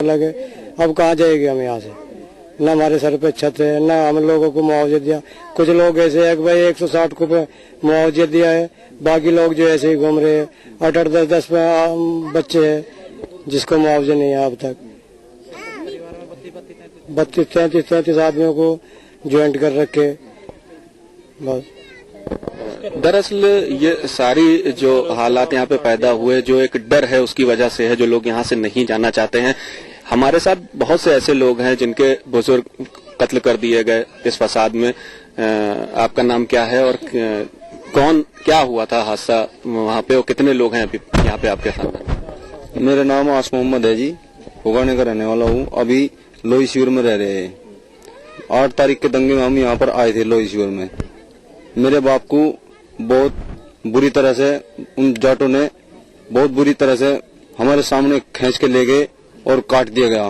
लगे। अब कहाँ जाएगी हम यहाँ से, न हमारे सर पे छत है, न हम लोगों को मुआवजा दिया। कुछ लोग ऐसे है कि भाई 160 रुपये मुआवजा दिया है, बाकी लोग जो ऐसे ही घूम रहे हैं। 8-8, 10-10 बच्चे हैं जिसको मुआवजा नहीं है अब तक। 32-33 आदमियों को ज्वाइंट कर रखे बस। दरअसल ये सारी जो हालात यहाँ पे पैदा हुए, जो एक डर है उसकी वजह से है, जो लोग यहाँ से नहीं जाना चाहते हैं। हमारे साथ बहुत से ऐसे लोग हैं जिनके बुजुर्ग कत्ल कर दिए गए इस फसाद में। आपका नाम क्या है और क्या हुआ था हादसा वहाँ पे, और कितने लोग हैं अभी यहाँ पे आपके साथ? मेरा नाम आस मोहम्मद है जी, फुगाने का रहने वाला हूँ। अभी लोही शिविर में रह रहे हैं। 8 तारीख के दंगे में हम यहाँ पर आए थे लोही शिविर में। मेरे बाप को बहुत बुरी तरह से उन जाटों ने बहुत बुरी तरह से हमारे सामने खींच के ले गए और काट दिया गया।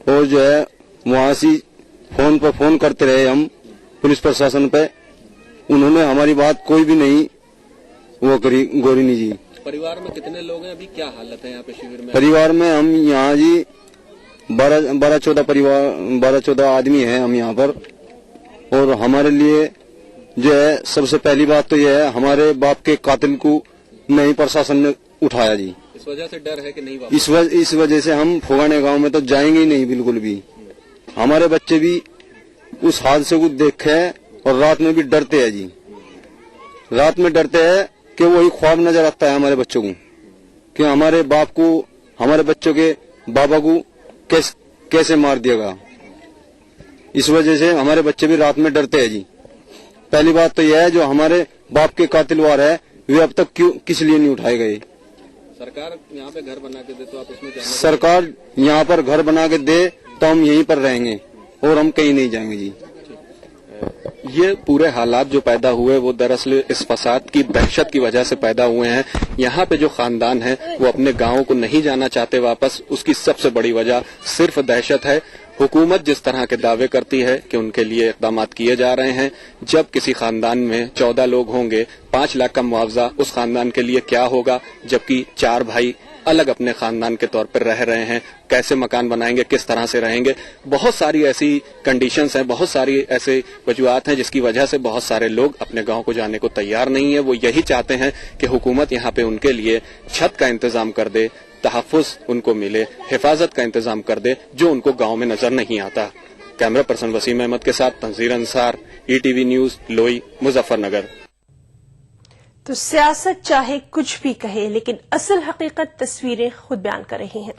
और जो है वहां से फोन पर फोन करते रहे हम पुलिस प्रशासन पे, उन्होंने हमारी बात कोई भी नहीं वो करी। गोरिनी जी, परिवार में कितने लोग हैं अभी, क्या हालत है यहाँ पे शिविर में? परिवार में हम यहाँ जी 12-14 आदमी हैं हम यहाँ पर। और हमारे लिए जो है सबसे पहली बात तो यह है, हमारे बाप के कातिल को नहीं प्रशासन ने उठाया जी। इस वजह से डर है कि नहीं वापस? इस वजह से हम फुगाने गांव में तो जाएंगे ही नहीं बिल्कुल भी। हमारे बच्चे भी उस हादसे को देखे हैं और रात में भी डरते हैं जी। रात में डरते हैं कि वही ख्वाब नजर आता है हमारे बच्चों को कि हमारे बाप को, हमारे बच्चों के बाबा को कैसे मार दिया गया। इस वजह से हमारे बच्चे भी रात में डरते हैं जी। पहली बात तो यह है, जो हमारे बाप के कातिलवार है वे अब तक क्यों किस लिए नहीं उठाए गए? सरकार यहाँ पे घर बना के दे तो आप इसमें जाने? सरकार यहाँ पर घर बना के दे तो हम यहीं पर रहेंगे और हम कहीं नहीं जाएंगे जी। ये पूरे हालात जो पैदा हुए वो दरअसल इस फसाद की दहशत की वजह से पैदा हुए हैं। यहाँ पे जो खानदान है वो अपने गाँव को नहीं जाना चाहते वापस, उसकी सबसे बड़ी वजह सिर्फ दहशत है। हुकूमत जिस तरह के दावे करती है कि उनके लिए इक़दाम किए जा रहे हैं, जब किसी खानदान में 14 लोग होंगे, 5 लाख का मुआवजा उस खानदान के लिए क्या होगा, जबकि 4 भाई अलग अपने खानदान के तौर पर रह रहे हैं। कैसे मकान बनाएंगे, किस तरह से रहेंगे? बहुत सारी ऐसी कंडीशंस हैं, बहुत सारी ऐसे वजूहात हैं जिसकी वजह से बहुत सारे लोग अपने गांव को जाने को तैयार नहीं है। वो यही चाहते हैं कि हुकूमत यहाँ पे उनके लिए छत का इंतजाम कर दे, तहफ़्फ़ुज़ उनको मिले, हिफाजत का इंतजाम कर दे, जो उनको गांव में नजर नहीं आता। कैमरा पर्सन वसीम अहमद के साथ तंजीर अंसार, ETV न्यूज, लोई, मुजफ्फरनगर। तो सियासत चाहे कुछ भी कहे, लेकिन असल हकीकत तस्वीरें खुद बयान कर रही हैं।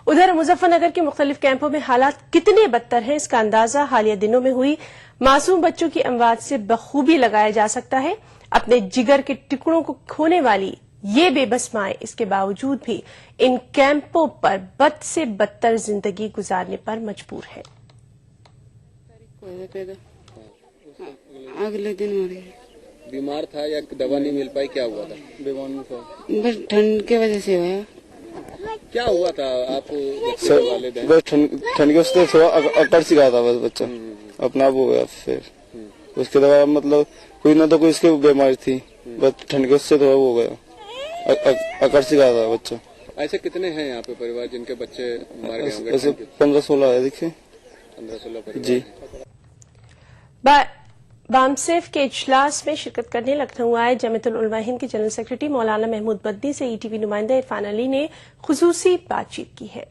उधर मुजफ्फरनगर के मुख्तलिफ कैंपों में हालात कितने बदतर हैं, इसका अंदाजा हालिया दिनों में हुई मासूम बच्चों की अमवात से बखूबी लगाया जा सकता है। अपने जिगर के टुकड़ों को खोने वाली ये बेबस माएं इसके बावजूद भी इन कैंपों पर बद से बदतर जिंदगी गुजारने पर मजबूर है। अगले दिन हो रही बीमार था या दवा नहीं मिल पाई, क्या हुआ था? बीमार नहीं था, बस ठंड के वजह से हुआ। क्या हुआ था आप वाले दिन? बस ठंड के वजह से अटर सी गया था बस बच्चा अपना वो गया। फिर उसके दवा मतलब कोई ना तो कोई इसके बीमारी थी, बस ठंड के वजह से थोड़ा वो गया, अकड़ सी गया था बच्चा। ऐसे कितने हैं यहाँ पे परिवार जिनके बच्चे मारे गए होंगे? ऐसे 15-16 है, देखिए 15-16 जी। बामसेफ के इजलास में शिरकत करने लखनऊ आए जमीयतुल उलमा हिंद के जनरल सेक्रेटरी मौलाना महमूद मदनी से ETV नुमाइंदा इरफान अली ने खुसूसी बातचीत की है।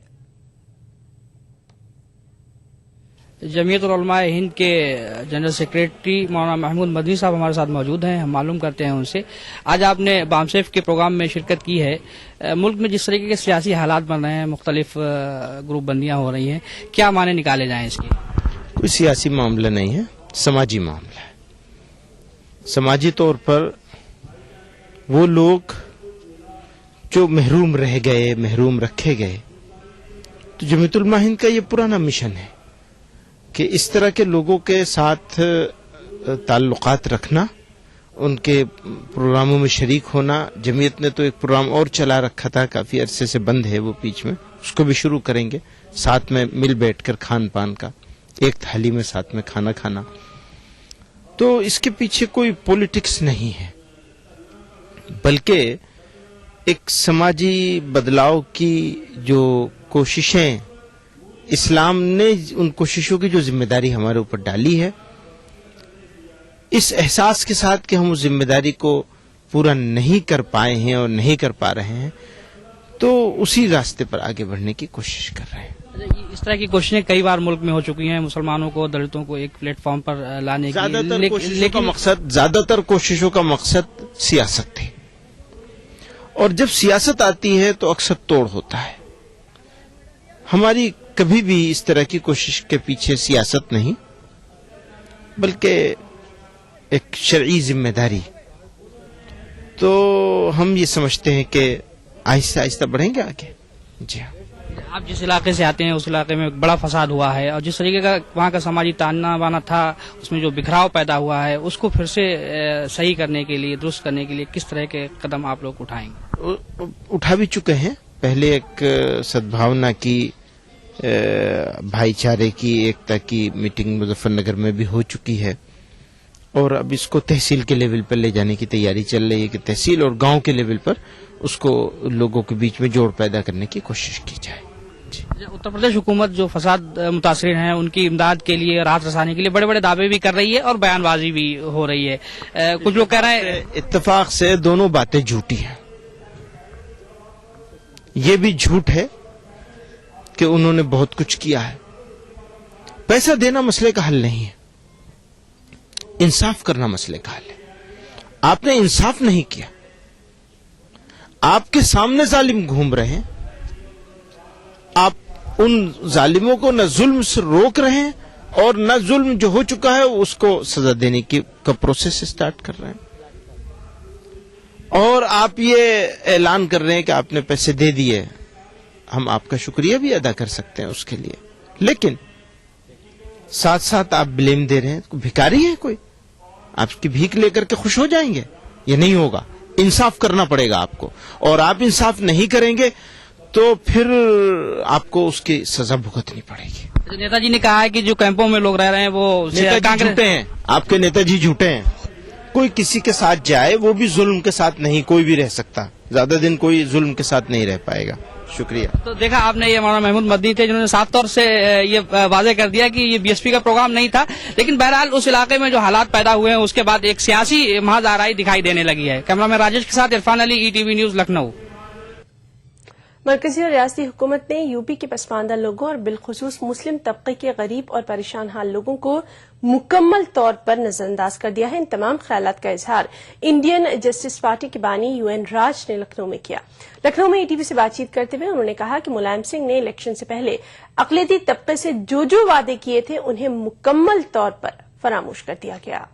जमीयतुल उलमा हिंद के जनरल सेक्रेटरी मौलाना महमूद मदनी साहब हमारे साथ मौजूद हैं, हम मालूम करते हैं उनसे। आज आपने बामसेफ के प्रोग्राम में शिरकत की है। मुल्क में जिस तरीके के सियासी हालात बन रहे हैं, मुख्तलिफ ग्रुप बंदियां हो रही हैं, क्या माने निकाले जाएं इसके? कोई सियासी मामला नहीं है, समाजी मामला है। समाजी तौर पर वो लोग जो महरूम रह गए, महरूम रखे गए, तो जमीयतुल उलमा हिंद का ये पुराना मिशन है कि इस तरह के लोगों के साथ ताल्लुकात रखना, उनके प्रोग्रामों में शरीक होना। जमीयत ने तो एक प्रोग्राम और चला रखा था, काफी अरसे से बंद है वो बीच में, उसको भी शुरू करेंगे। साथ में मिल बैठकर खान पान का, एक थाली में साथ में खाना खाना। तो इसके पीछे कोई पॉलिटिक्स नहीं है, बल्कि एक समाजी बदलाव की जो कोशिशें, इस्लाम ने उन कोशिशों की जो जिम्मेदारी हमारे ऊपर डाली है, इस एहसास के साथ कि हम उस जिम्मेदारी को पूरा नहीं कर पाए हैं और नहीं कर पा रहे हैं, तो उसी रास्ते पर आगे बढ़ने की कोशिश कर रहे हैं। इस तरह की कोशिशें कई बार मुल्क में हो चुकी हैं, मुसलमानों को, दलितों को एक प्लेटफॉर्म पर लाने की। ज्यादातर कोशिशों का मकसद सियासत थी, और जब सियासत आती है तो अक्सर तोड़ होता है। हमारी कभी भी इस तरह की कोशिश के पीछे सियासत नहीं, बल्कि एक शरई जिम्मेदारी। तो हम ये समझते हैं कि आहिस्ता आहिस्ता बढ़ेंगे आगे। जी हाँ। आप जिस इलाके से आते हैं उस इलाके में बड़ा फसाद हुआ है, और जिस तरीके का वहाँ का समाजी ताना बाना था, उसमें जो बिखराव पैदा हुआ है, उसको फिर से सही करने के लिए, दुरुस्त करने के लिए किस तरह के कदम आप लोग उठाएंगे? उठा भी चुके हैं। पहले एक सद्भावना की, भाईचारे की, एकता की मीटिंग मुजफ्फरनगर में भी हो चुकी है, और अब इसको तहसील के लेवल पर ले जाने की तैयारी चल रही है कि तहसील और गांव के लेवल पर उसको लोगों के बीच में जोड़ पैदा करने की कोशिश की जाए। उत्तर प्रदेश हुकूमत जो फसाद मुतासरीन हैं उनकी इमदाद के लिए, राहत रसाने के लिए बड़े बड़े दावे भी कर रही है और बयानबाजी भी हो रही है। कुछ लोग कह रहे हैं इत्तेफाक से दोनों बातें झूठी हैं। ये भी झूठ है कि उन्होंने बहुत कुछ किया है। पैसा देना मसले का हल नहीं है, इंसाफ करना मसले का हल है। आपने इंसाफ नहीं किया, आपके सामने जालिम घूम रहे हैं, आप उन जालिमों को न जुल्म से रोक रहे हैं और न जुल्म जो हो चुका है उसको सजा देने की का प्रोसेस स्टार्ट कर रहे हैं, और आप ये ऐलान कर रहे हैं कि आपने पैसे दे दिए। हम आपका शुक्रिया भी अदा कर सकते हैं उसके लिए, लेकिन साथ साथ आप ब्लेम दे रहे हैं। भिखारी है कोई, आपकी भीख लेकर के खुश हो जाएंगे? ये नहीं होगा। इंसाफ करना पड़ेगा आपको, और आप इंसाफ नहीं करेंगे तो फिर आपको उसकी सजा भुगतनी पड़ेगी। नेताजी ने कहा है कि जो कैंपों में लोग रह रहे हैं वो नेताजी झूठे हैं, आपके नेताजी झूठे हैं। कोई किसी के साथ जाए, वो भी जुल्म के साथ नहीं, कोई भी रह सकता, ज्यादा दिन कोई जुल्म के साथ नहीं रह पाएगा। शुक्रिया। तो देखा आपने, ये मौलाना महमूद मदनी थे जिन्होंने साफ तौर से ये वाजे कर दिया कि ये बीएसपी का प्रोग्राम नहीं था, लेकिन बहरहाल उस इलाके में जो हालात पैदा हुए हैं उसके बाद एक सियासी महज आराई दिखाई देने लगी है। कैमरामैन राजेश के साथ इरफान अली, ईटीवी न्यूज, लखनऊ। मरकजी और रियासती हुकूमत ने यूपी के पसमानदा लोगों और बिलखुसूस मुस्लिम तबके के गरीब और परेशान हाल लोगों को मुकम्मल तौर पर नजरअंदाज कर दिया है। इन तमाम ख्यालात का इजहार इंडियन जस्टिस पार्टी के बानी यूएन राज ने लखनऊ में किया। लखनऊ में ईटीवी से बातचीत करते हुए उन्होंने कहा कि मुलायम सिंह ने इलेक्शन से पहले अक़लियती तबके से जो वादे किए थे उन्हें मुकम्मल तौर पर फरामोश कर दिया गया।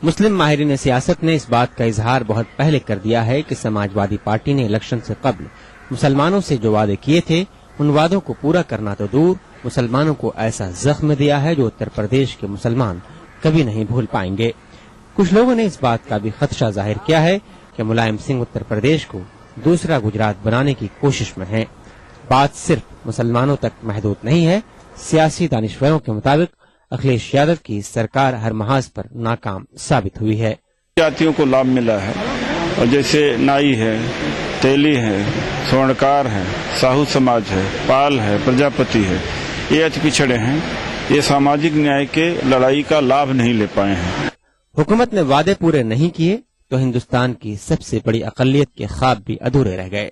मुस्लिम माहिरीन सियासत ने इस बात का इजहार बहुत पहले कर दिया है कि समाजवादी पार्टी ने इलेक्शन से कबल मुसलमानों से जो वादे किए थे उन वादों को पूरा करना तो दूर, मुसलमानों को ऐसा जख्म दिया है जो उत्तर प्रदेश के मुसलमान कभी नहीं भूल पाएंगे। कुछ लोगों ने इस बात का भी खदशा जाहिर किया है कि मुलायम सिंह उत्तर प्रदेश को दूसरा गुजरात बनाने की कोशिश में हैं। बात सिर्फ मुसलमानों तक महदूद नहीं है। सियासी दानिश्वरों के मुताबिक अखिलेश यादव की सरकार हर महाज पर नाकाम साबित हुई है। जातियों को लाभ मिला है, और जैसे नाई है, तेली है, स्वर्णकार है, साहू समाज है, पाल है, प्रजापति है, ये अति पिछड़े हैं। ये सामाजिक न्याय के लड़ाई का लाभ नहीं ले पाए हैं। हुकूमत ने वादे पूरे नहीं किए तो हिंदुस्तान की सबसे बड़ी अक़लियत के ख्वाब भी अधूरे रह गए।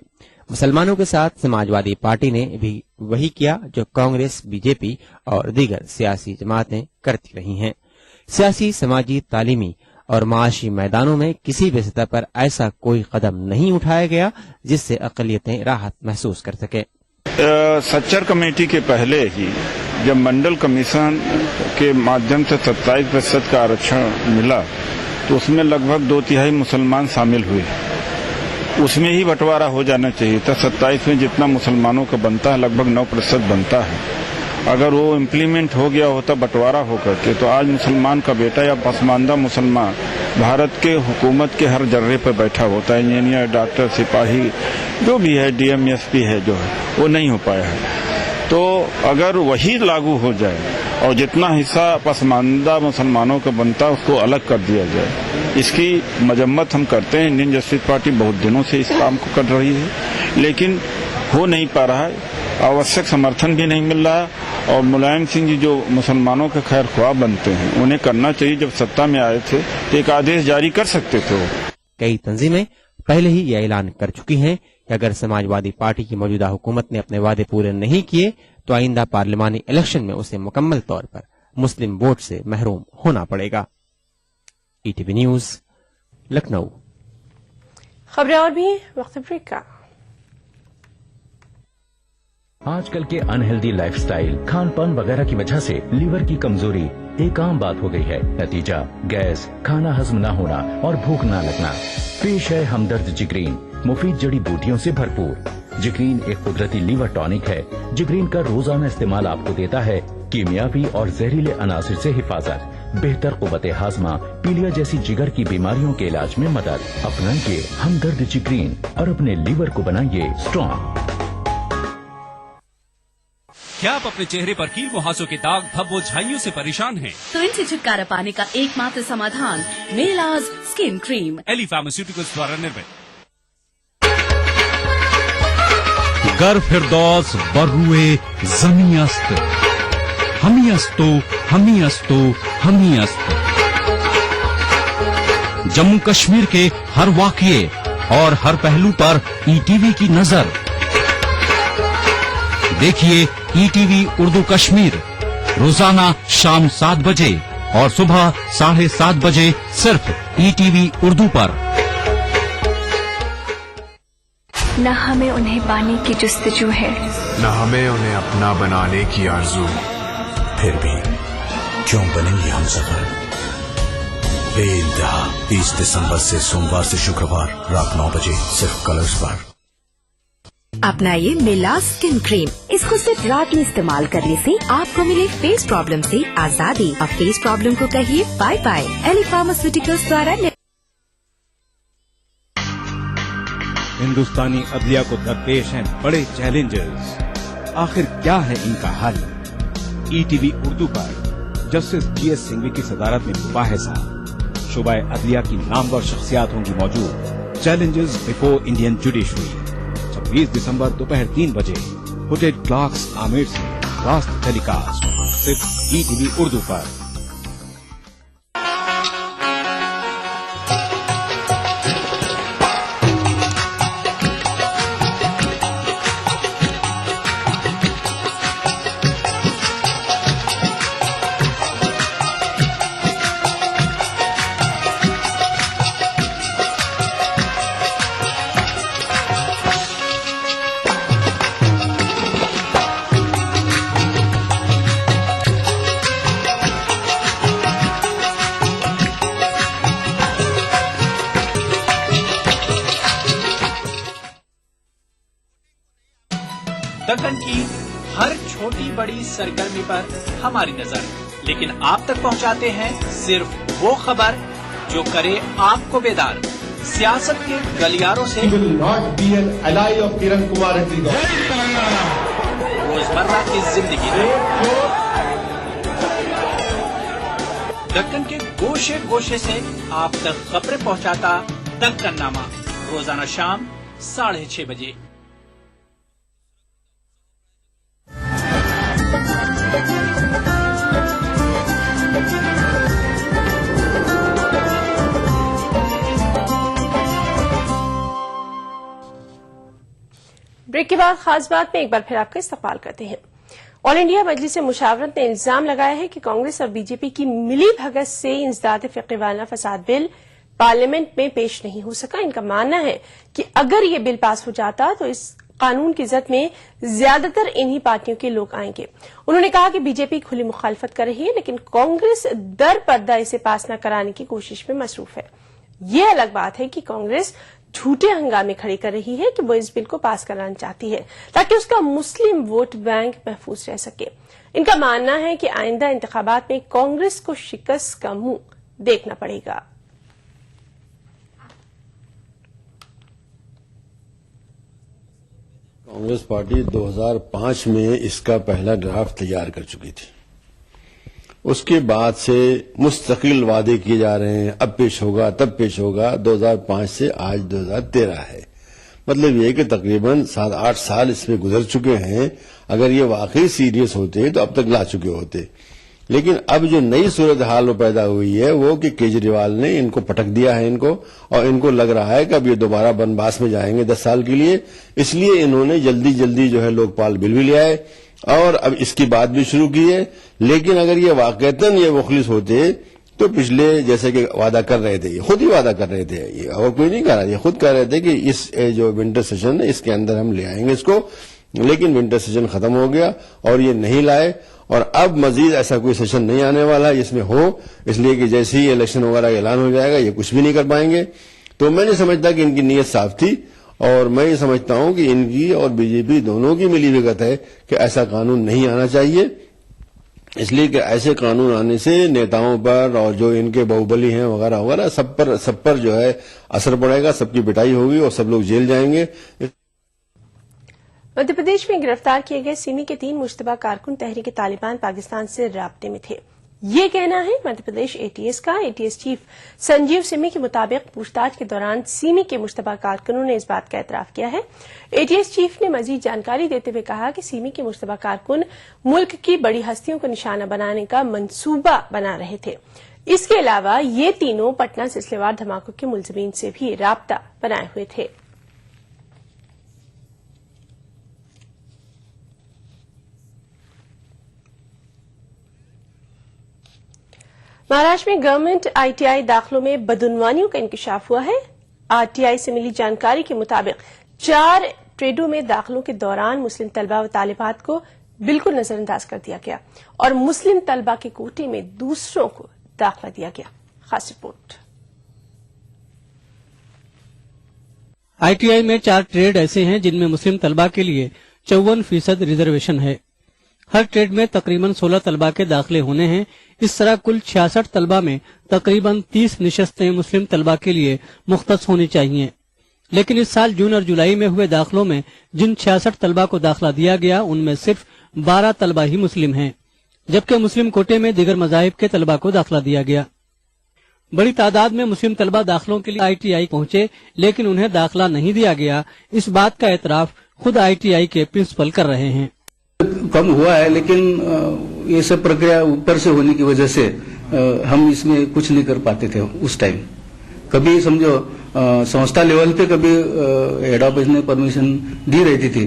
मुसलमानों के साथ समाजवादी पार्टी ने भी वही किया जो कांग्रेस, बीजेपी और दीगर सियासी जमातें करती रही हैं। सियासी, समाजी, तालीमी और माशी मैदानों में किसी भी सतह पर ऐसा कोई कदम नहीं उठाया गया जिससे अक़लियतें राहत महसूस कर सके। सच्चर कमेटी के पहले ही जब मंडल कमीशन के माध्यम से 27% का आरक्षण मिला तो उसमें लगभग 2/3 मुसलमान शामिल हुए। उसमें ही बंटवारा हो जाना चाहिए था। 27 में जितना मुसलमानों का बनता है लगभग 9% बनता है। अगर वो इम्प्लीमेंट हो गया होता बंटवारा होकर के, तो आज मुसलमान का बेटा या पसमानदा मुसलमान भारत के हुकूमत के हर जर्रे पर बैठा होता है। इंजीनियर, डॉक्टर, सिपाही जो भी है, डीएम, एसपी है जो है, वो नहीं हो पाया है। तो अगर वही लागू हो जाए और जितना हिस्सा पसमानदा मुसलमानों का बनता है उसको अलग कर दिया जाए, इसकी मजम्मत हम करते हैं। इंडियन जस्टिस पार्टी बहुत दिनों से इस काम को कर रही है, लेकिन हो नहीं पा रहा है, आवश्यक समर्थन भी नहीं मिल रहा। और मुलायम सिंह जी जो मुसलमानों के खैर ख्वाह बनते हैं, उन्हें करना चाहिए। जब सत्ता में आए थे तो एक आदेश जारी कर सकते थे वो। कई तंजीमें पहले ही यह ऐलान कर चुकी हैं कि अगर समाजवादी पार्टी की मौजूदा हुकूमत ने अपने वादे पूरे नहीं किए तो आइंदा पार्लिमानी इलेक्शन में उसे मुकम्मल तौर पर मुस्लिम वोट से महरूम होना पड़ेगा। ETV news, Lucknow. खबरें और भी वक्त ब्रेक का। आजकल के अनहेल्दी लाइफस्टाइल, खान पान वगैरह की वजह से लीवर की कमजोरी एक आम बात हो गई है। नतीजा गैस, खाना हजम न होना और भूख न लगना। पेश है हमदर्द जिग्रीन, मुफीद जड़ी बूटियों से भरपूर। जिग्रीन एक कुदरती लीवर टॉनिक है। जिग्रीन का रोजाना इस्तेमाल आपको देता है कीमियावी और जहरीले अनासिर से हिफाजत, बेहतर कुव्वत हाजमा, पीलिया जैसी जिगर की बीमारियों के इलाज में मदद। अपनाइए हमदर्द जिग्रीन और अपने लीवर को बनाइए स्ट्रॉन्ग। क्या आप अपने चेहरे पर कील मुहासों के दाग, धब्बों, झाइयों से परेशान हैं? तो इनसे छुटकारा पाने का एकमात्र समाधान मेलाज स्किन क्रीम, एली फार्मास्यूटिकल्स द्वारा निर्मित। गर फिरदौस बर्रुए जमी अस्त, हमी अस्तो हमी अस्तो हमी अस्त। जम्मू कश्मीर के हर वाकये और हर पहलू पर ईटीवी की नजर। देखिए ईटीवी उर्दू कश्मीर रोजाना शाम 7 बजे और सुबह 7:30 बजे सिर्फ ईटीवी उर्दू पर। न हमें उन्हें पाने की जुस्तजू है, न हमें उन्हें अपना बनाने की आरज़ू। फिर भी क्यों बनेंगे हम सफर? बेइंतहा 30 दिसंबर से सोमवार से शुक्रवार रात 9 बजे सिर्फ कलर्स पर। अपनाइए मेलाज स्किन क्रीम। इसको सिर्फ रात में इस्तेमाल करने से आपको मिले फेस प्रॉब्लम से आजादी। अब फेस प्रॉब्लम को कहिए बाय बाय। एली फार्मास्यूटिकल्स द्वारा। हिंदुस्तानी अदलिया को दरपेश हैं बड़े चैलेंजेस, आखिर क्या है इनका हल? ईटीवी उर्दू पर जस्टिस जीएस सिंघवी की सदारत में मुबाहिसा। शुबाए अदलिया की नामवर शख्सियात होंगी मौजूद। चैलेंजेस बिफोर इंडियन जुडिशरी 26 दिसंबर दोपहर 3 बजे फुटेज क्लार्क्स आमिर से रास्त टेलीकास्ट सिर्फ ईटीवी उर्दू पर। दक्कन की हर छोटी बड़ी सरगर्मी पर हमारी नजर, लेकिन आप तक पहुंचाते हैं सिर्फ वो खबर जो करे आपको बेदार। सियासत के गलियारों से रोजमर्रा की जिंदगी दक्कन के गोशे गोशे से आप तक खबरें पहुंचाता दक्कन नामा, रोजाना शाम 6:30 बजे। ब्रेक के बाद खास बात में एक बार फिर आपका इस्तकबाल करते हैं। ऑल इंडिया मजलिस मुशावरत ने इल्जाम लगाया है कि कांग्रेस और बीजेपी की मिली भगत से इंसदाद फिक़वाना फसाद बिल पार्लियामेंट में पेश नहीं हो सका। इनका मानना है कि अगर ये बिल पास हो जाता तो इस कानून की जद में ज्यादातर इन्हीं पार्टियों के लोग आएंगे। उन्होंने कहा कि बीजेपी खुली मुखालफत कर रही है, लेकिन कांग्रेस दर पर्दा इसे पास न कराने की कोशिश में मसरूफ है। ये अलग बात है कि कांग्रेस झूठे हंगामे खड़े कर रही है कि वो इस बिल को पास कराना चाहती है ताकि उसका मुस्लिम वोट बैंक महफूज रह सके। इनका मानना है कि आइंदा इंतखाबात में कांग्रेस को शिकस्त का मुंह देखना पड़ेगा। कांग्रेस पार्टी 2005 में इसका पहला ड्राफ्ट तैयार कर चुकी थी। उसके बाद से मुस्तकिल वादे किए जा रहे हैं, अब पेश होगा तब पेश होगा। 2005 से आज 2013 है, मतलब ये कि तकरीबन 7-8 साल इसमें गुजर चुके हैं। अगर ये वाकई सीरियस होते तो अब तक ला चुके होते। लेकिन अब जो नई सूरत हाल पैदा हुई है वो कि केजरीवाल ने इनको पटक दिया है इनको, और इनको लग रहा है कि अब ये दोबारा वनवास में जाएंगे 10 साल के लिए। इसलिए इन्होंने जल्दी जल्दी जो है लोकपाल बिल भी ले आए और अब इसकी बात भी शुरू की है। लेकिन अगर ये वाकईतन ये मुखलिस होते तो पिछले जैसे कि वादा कर रहे थे, ये खुद ही वादा कर रहे थे, ये और कोई नहीं कर रहा, ये खुद कह रहे थे कि इस जो विंटर सेशन है इसके अंदर हम ले आएंगे इसको। लेकिन विंटर सेशन खत्म हो गया और ये नहीं लाए, और अब मजीद ऐसा कोई सेशन नहीं आने वाला है जिसमें हो, इसलिए कि जैसे ही इलेक्शन वगैरह का ऐलान हो जाएगा ये कुछ भी नहीं कर पाएंगे। तो मैं नहीं समझता कि इनकी नीयत साफ थी, और मैं ये समझता हूं कि इनकी और बीजेपी दोनों की मिली भगत है कि ऐसा कानून नहीं आना चाहिए। इसलिए कि ऐसे कानून आने से नेताओं पर और जो इनके बाहुबली हैं वगैरह वगैरह सब पर जो है असर पड़ेगा, सबकी पिटाई होगी और सब लोग जेल जाएंगे। मध्य प्रदेश में गिरफ्तार किए गए सिमी के 3 मुश्तबा कारकुन तहरीक तालिबान पाकिस्तान से राब्ते में थे, ये कहना है मध्य प्रदेश एटीएस का। एटीएस चीफ संजीव सिमी के मुताबिक पूछताछ के दौरान सिमी के मुश्तबा कारकुनों ने इस बात का एतराफ किया है। एटीएस चीफ ने मजीद जानकारी देते हुए कहा कि सिमी के मुश्तबा कारकुन मुल्क की बड़ी हस्तियों को निशाना बनाने का मंसूबा बना रहे थे। इसके अलावा ये तीनों पटना सिलसिलेवार धमाकों के मुलजिमीन से भी राब्ता बनाए हुए थे। महाराष्ट्र में गवर्नमेंट आईटीआई दाखिलों में बदउनवानियों का इंकशाफ हुआ है। आरटीआई से मिली जानकारी के मुताबिक 4 ट्रेडों में दाखिलों के दौरान मुस्लिम तलबा व तालिबात को बिल्कुल नजरअंदाज कर दिया गया और मुस्लिम तलबा के कोटे में दूसरों को दाखिला दिया गया। खास रिपोर्ट। आईटीआई में 4 ट्रेड ऐसे हैं जिनमें मुस्लिम तलबा के लिए 54% रिजर्वेशन है। हर ट्रेड में तकरीबन 16 तलबा के दाखिले होने हैं। इस तरह कुल 66 तलबा में तकरीबन 30 निशस्तें मुस्लिम तलबा के लिए मुख्तस होनी चाहिए। लेकिन इस साल जून और जुलाई में हुए दाखिलों में जिन 66 तलबा को दाखिला दिया गया उनमें सिर्फ 12 तलबा ही मुस्लिम हैं, जबकि मुस्लिम कोटे में दिगर मजाहिब के तलबा को दाखिला दिया गया। बड़ी तादाद में मुस्लिम तलबा दाखिलों के लिए आईटीआई पहुंचे, लेकिन उन्हें दाखिला नहीं दिया गया। इस बात का एतराफ खुद आईटीआई के प्रिंसिपल कर रहे हैं। कम हुआ है, लेकिन ये सब प्रक्रिया ऊपर से होने की वजह से हम इसमें कुछ नहीं कर पाते थे उस टाइम। कभी समझो संस्था लेवल पे कभी हेड ऑफिस ने परमिशन दी रहती थी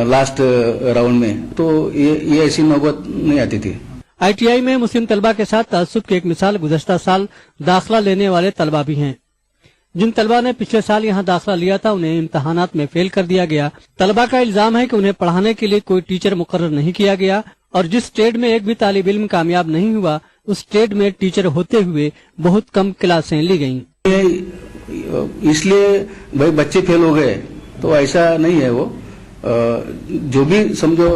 लास्ट राउंड में, तो ये ऐसी नौबत नहीं आती थी। आईटीआई में मुस्लिम तलबा के साथ तासुब की एक मिसाल गुज़श्ता साल दाखिला लेने वाले तलबा भी हैं। जिन तलबा ने पिछले साल यहाँ दाखिला लिया था उन्हें इम्तहानात में फेल कर दिया गया। तलबा का इल्जाम है कि उन्हें पढ़ाने के लिए कोई टीचर मुकर्रर नहीं किया गया और जिस ट्रेड में एक भी तालिब इल्म कामयाब नहीं हुआ उस ट्रेड में टीचर होते हुए बहुत कम क्लासें ली गयी। इसलिए भाई बच्चे फेल हो गए तो ऐसा नहीं है। वो जो भी समझो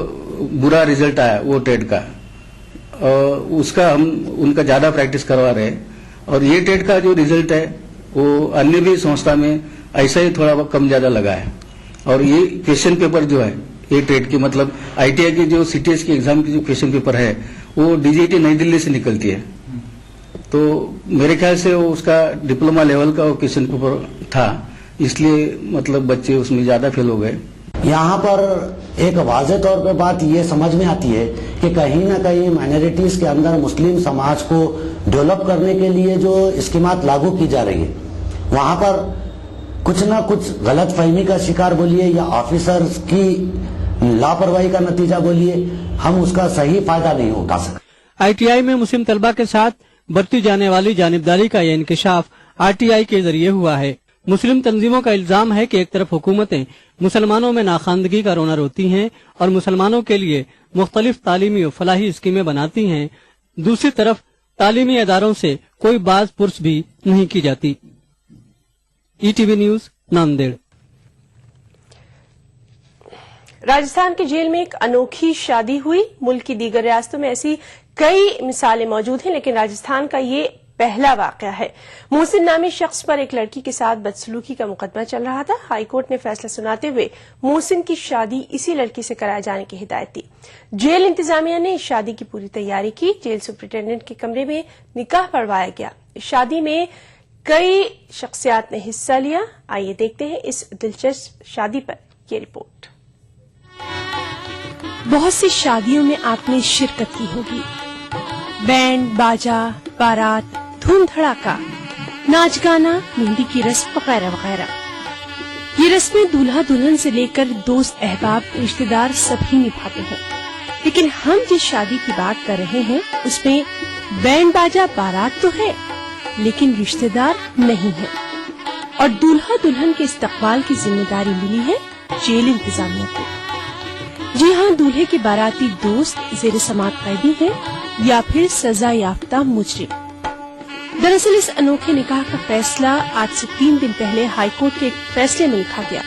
बुरा रिजल्ट आया वो ट्रेड का, उसका हम उनका ज्यादा प्रैक्टिस करवा रहे हैं। और ये ट्रेड का जो रिजल्ट है वो अन्य भी संस्था में ऐसा ही थोड़ा कम ज्यादा लगा है। और ये क्वेश्चन पेपर जो है ये ट्रेड की मतलब आईटीआई की जो सीटीएस की एग्जाम की जो क्वेश्चन पेपर है वो डीजीटी नई दिल्ली से निकलती है। तो मेरे ख्याल से वो उसका डिप्लोमा लेवल का वो क्वेश्चन पेपर था, इसलिए मतलब बच्चे उसमें ज्यादा फेल हो गए। यहाँ पर एक वाज़े तौर पे बात ये समझ में आती है कि कहीं ना कहीं माइनॉरिटीज के अंदर मुस्लिम समाज को डेवलप करने के लिए जो स्कीमात लागू की जा रही है वहाँ पर कुछ ना कुछ गलत फहमी का शिकार बोलिए या ऑफिसर्स की लापरवाही का नतीजा बोलिए, हम उसका सही फायदा नहीं उठा सकते। आईटीआई में मुस्लिम तलबा के साथ बरती जाने वाली जानिबदारी का यह इंकशाफ आरटीआई के जरिए हुआ है। मुस्लिम तंजीमों का इल्जाम है कि एक तरफ हुकूमतें मुसलमानों में नाखानदगी का रोना रोती हैं और मुसलमानों के लिए मुख्तलिफ तालीमी और फलाही स्कीमें बनाती हैं, दूसरी तरफ तालीमी इदारों से कोई बाज पुर्स भी नहीं की जाती। ETV news Nanded. राजस्थान की जेल में एक अनोखी शादी हुई। मुल्क की दीगर रियासतों में ऐसी कई मिसालें मौजूद हैं, लेकिन राजस्थान का ये पहला वाकया है। मोहसिन नामी शख्स पर एक लड़की के साथ बदसलूकी का मुकदमा चल रहा था। हाईकोर्ट ने फैसला सुनाते हुए मोहसिन की शादी इसी लड़की से कराए जाने की हिदायत दी। जेल इंतजामिया ने इस शादी की पूरी तैयारी की। जेल सुपरिटेंडेंट के कमरे में निकाह पढ़वाया गया। इस शादी में कई शख्सियात ने हिस्सा लिया। आइए देखते हैं इस दिलचस्प शादी पर ये रिपोर्ट। बहुत सी शादियों में आपने शिरकत की होगी। बैंड बाजा, बारात, धूम धड़ाका, नाच गाना, मेहंदी की रस्म वगैरह वगैरह। ये रस्में दूल्हा दुल्हन से लेकर दोस्त अहबाब रिश्तेदार सभी निभाते हैं। लेकिन हम जिस शादी की बात कर रहे हैं उसमें बैंड बाजा बारात तो है लेकिन रिश्तेदार नहीं है और दूल्हा दुल्हन के इस्तकबाल की जिम्मेदारी मिली है जेल इंतजामिया को। जी हाँ, दूल्हे के बाराती दोस्त जेर समात कैदी हैं या फिर सजा याफ्ता मुजरिम। दरअसल इस अनोखे निकाह का फैसला आज से 3 दिन पहले हाईकोर्ट के एक फैसले में लिखा गया।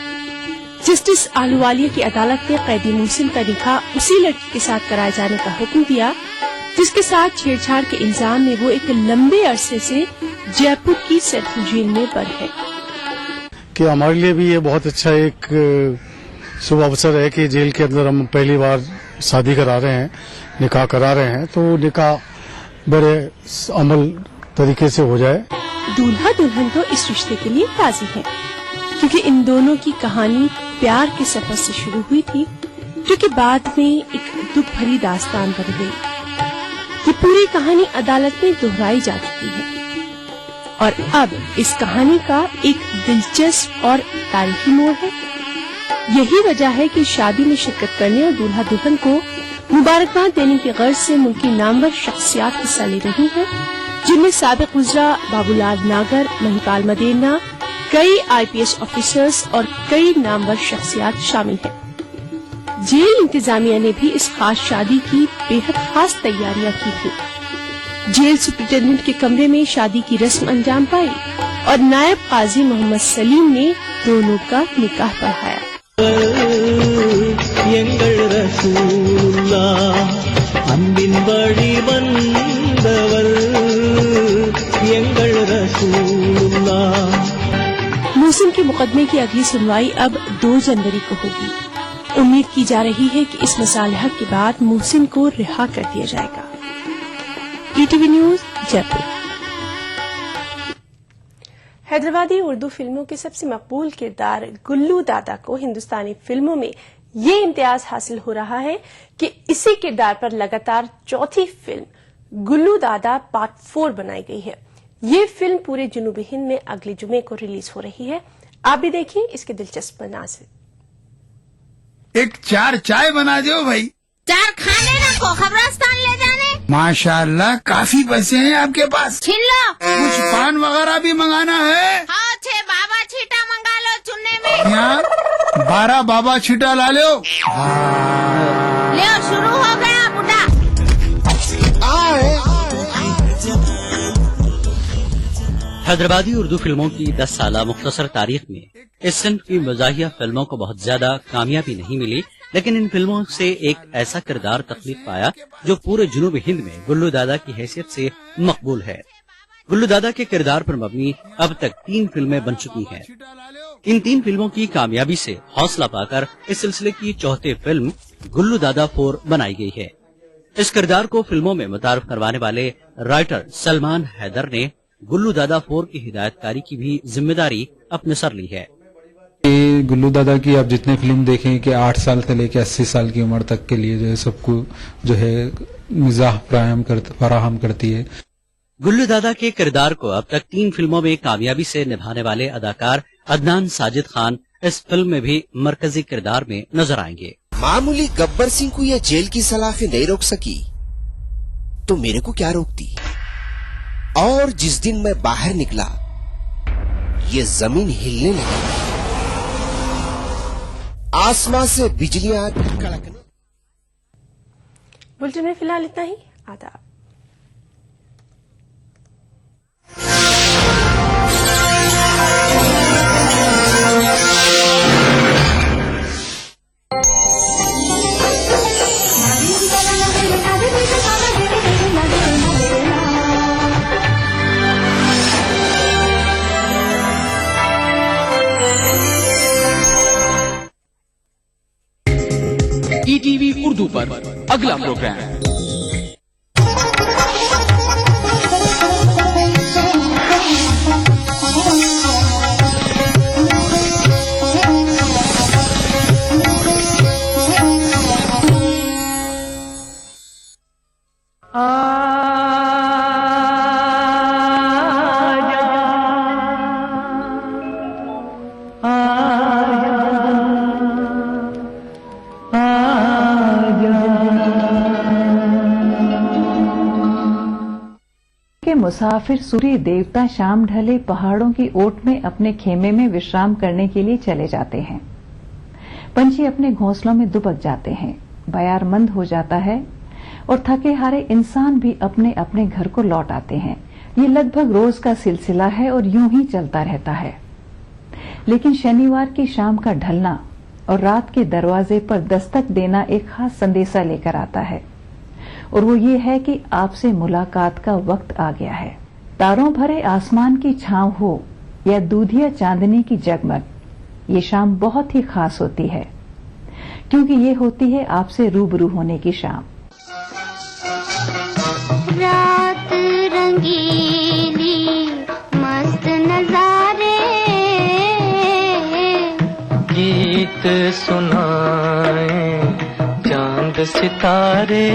जस्टिस आलूवालिया की अदालत ने कैदी मोहसिन का निकाह उसी लड़की के साथ कराए जाने का हुक्म दिया जिसके साथ छेड़छाड़ के इल्जाम में वो एक लंबे अरसे से जयपुर की सेंट्रल जेल में बंद है। कि हमारे लिए भी ये बहुत अच्छा एक शुभ अवसर है कि जेल के अंदर हम पहली बार शादी करा रहे हैं, निकाह करा रहे हैं, तो निकाह बड़े अमल तरीके से हो जाए। दूल्हा दुल्हन तो इस रिश्ते के लिए राजी है क्योंकि इन दोनों की कहानी प्यार के सफर से शुरू हुई थी जो कि बाद में एक दुख भरी दास्तान बन गई। ये पूरी कहानी अदालत में दोहराई जा चुकी है और अब इस कहानी का एक दिलचस्प और तारीखी मोड़ है। यही वजह है कि शादी में शिरकत करने और दूल्हा दुल्हन को मुबारकबाद देने की गर्ज से मुल्क की नामवर शख्सियात हिस्सा ले रही हैं, जिनमें साबिक वज़रा बाबूलाल नागर, महिपाल मदेना, कई IPS ऑफिसर्स और कई नामवर शख्सियात शामिल हैं। जेल इंतजामिया ने भी इस खास शादी की बेहद खास तैयारियां की थी। जेल सुपरिटेंडेंट के कमरे में शादी की रस्म अंजाम पाई और नायब काजी मोहम्मद सलीम ने दोनों का निकाह पढ़ाया। मोहसिन के मुकदमे की अगली सुनवाई अब 2 जनवरी को होगी। उम्मीद की जा रही है कि इस मसालहत के बाद मोहसिन को रिहा कर दिया जाएगा। ETV news Jaipur. हैदराबादी उर्दू फिल्मों के सबसे मकबूल किरदार गुल्लू दादा को हिंदुस्तानी फिल्मों में ये इम्तियाज हासिल हो रहा है कि इसी किरदार पर लगातार चौथी फिल्म गुल्लू दादा पार्ट 4 बनाई गई है। ये फिल्म पूरे जनूबी हिंद में अगले जुमे को रिलीज हो रही है। आप भी देखिए इसके दिलचस्प मनाज़िर। एक 4 चाय बना दो भाई। 4 खाने रखो, खबरस्तान ले जाने। माशाल्लाह, काफी पैसे हैं आपके पास। छीन लो। कुछ पान वगैरह भी मंगाना है? हाँ, 6 बाबा छीटा मंगा लो चुनने में। यहाँ 12 बाबा छीटा ला लो। ले शुरू हो गया बुढ़ा। हैदराबादी उर्दू फिल्मों की 10 साला मुख्तसर तारीख में इस सिंफ की मज़ाहिया फिल्मों को बहुत ज्यादा कामयाबी नहीं मिली, लेकिन इन फिल्मों से एक ऐसा किरदार तख्लीक पाया जो पूरे जुनूबी हिंद में गुल्लू दादा की हैसियत से मकबूल है। गुल्लू दादा के किरदार पर मबनी अब तक 3 फिल्में बन चुकी हैं। इन 3 फिल्मों की कामयाबी से हौसला पाकर इस सिलसिले की 4थी फिल्म गुल्लू दादा 4 बनाई गई है। इस किरदार को फिल्मों में मुतारफ करवाने वाले राइटर सलमान हैदर ने गुल्लू दादा 4 की हिदायतकारी की भी जिम्मेदारी अपने सर ली है। गुल्लू दादा की आप जितने फिल्म देखें कि 8 साल से लेकर 80 साल की उम्र तक के लिए जो है सबको जो है मिजाह फराहम करती है। गुल्लू दादा के किरदार को अब तक 3 फिल्मों में कामयाबी से निभाने वाले अदाकार अदनान साजिद खान इस फिल्म में भी मरकजी किरदार में नजर आएंगे। मामूली गब्बर सिंह को यह जेल की सलाखें नहीं रोक सकी तो मेरे को क्या रोकती। और जिस दिन मैं बाहर निकला ये जमीन हिलने लगी, आसमां से बिजलियां कड़कने। बुलेटिन में फिलहाल इतना ही। आदाब। ETV उर्दू पर अगला प्रोग्राम। मुसाफिर सूर्य देवता शाम ढले पहाड़ों की ओट में अपने खेमे में विश्राम करने के लिए चले जाते हैं। पंछी अपने घोंसलों में दुबक जाते हैं, बयार मंद हो जाता है और थके हारे इंसान भी अपने अपने घर को लौट आते हैं। ये लगभग रोज का सिलसिला है और यूं ही चलता रहता है। लेकिन शनिवार की शाम का ढलना और रात के दरवाजे पर दस्तक देना एक खास संदेशा लेकर आता है, और वो ये है कि आपसे मुलाकात का वक्त आ गया है। तारों भरे आसमान की छांव हो या दूधिया चांदनी की जगमग, ये शाम बहुत ही खास होती है, क्योंकि ये होती है आपसे रूबरू होने की शाम। रात रंगीली मस्त नजारे, गीत सुनाए चांद सितारे,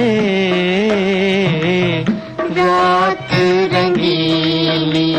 रात रंगीली।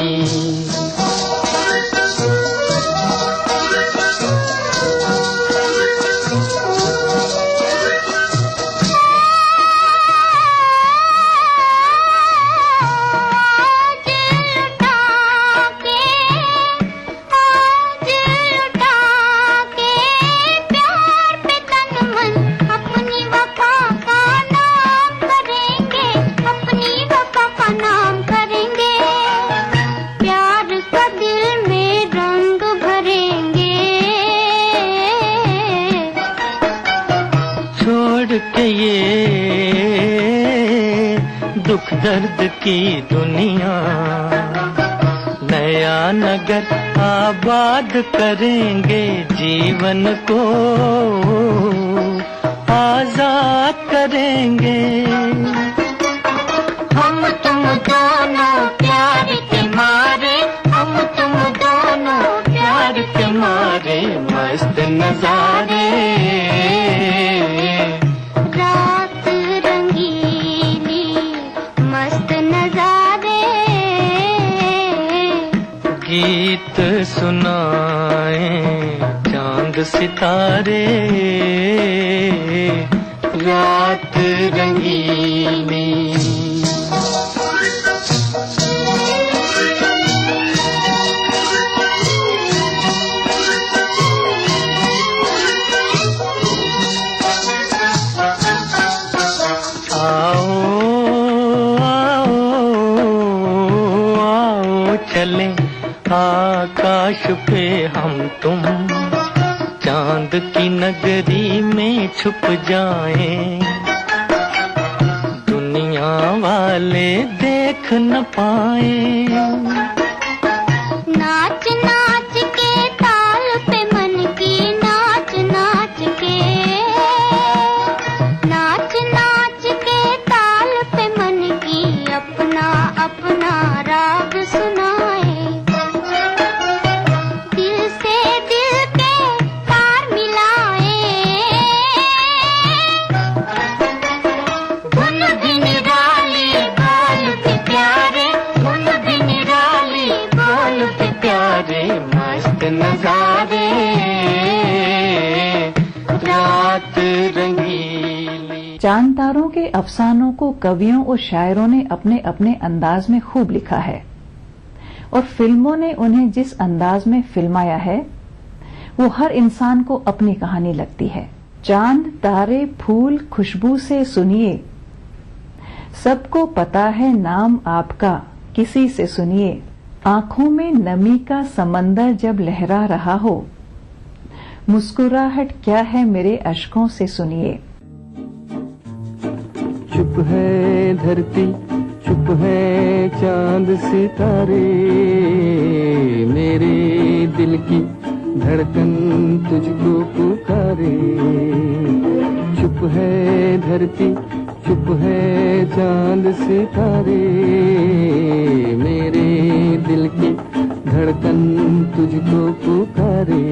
दुख दर्द की दुनिया, नया नगर आबाद करेंगे, जीवन को आजाद करेंगे। हम तुम दोनों प्यार के मारे, हम तुम दोनों प्यार के मारे, मस्त नजारे, गीत सुनाए चांद सितारे, रात रंगीली। आओ आओ आओ चले आकाश पे हम तुम, चांद की नगरी में छुप जाएं, दुनिया वाले देख न पाए। नाच नाच के ताल पे मन की नाच नाच के, नाच नाच के ताल पे मन की अपना अपना राग सुनाए। नजारे, रात रंगीली। चांद तारों के अफसानों को कवियों और शायरों ने अपने अपने अंदाज में खूब लिखा है, और फिल्मों ने उन्हें जिस अंदाज में फिल्माया है वो हर इंसान को अपनी कहानी लगती है। चांद तारे फूल खुशबू से सुनिए, सबको पता है नाम आपका, किसी से सुनिए। आंखों में नमी का समंदर जब लहरा रहा हो, मुस्कुराहट क्या है मेरे अश्कों से सुनिए। चुप है धरती, चुप है चांद सितारे, मेरे दिल की धड़कन तुझको पुकारे। चुप धरती चुप है चांद सितारे, मेरे दिल की धड़कन तुझको पुकारे।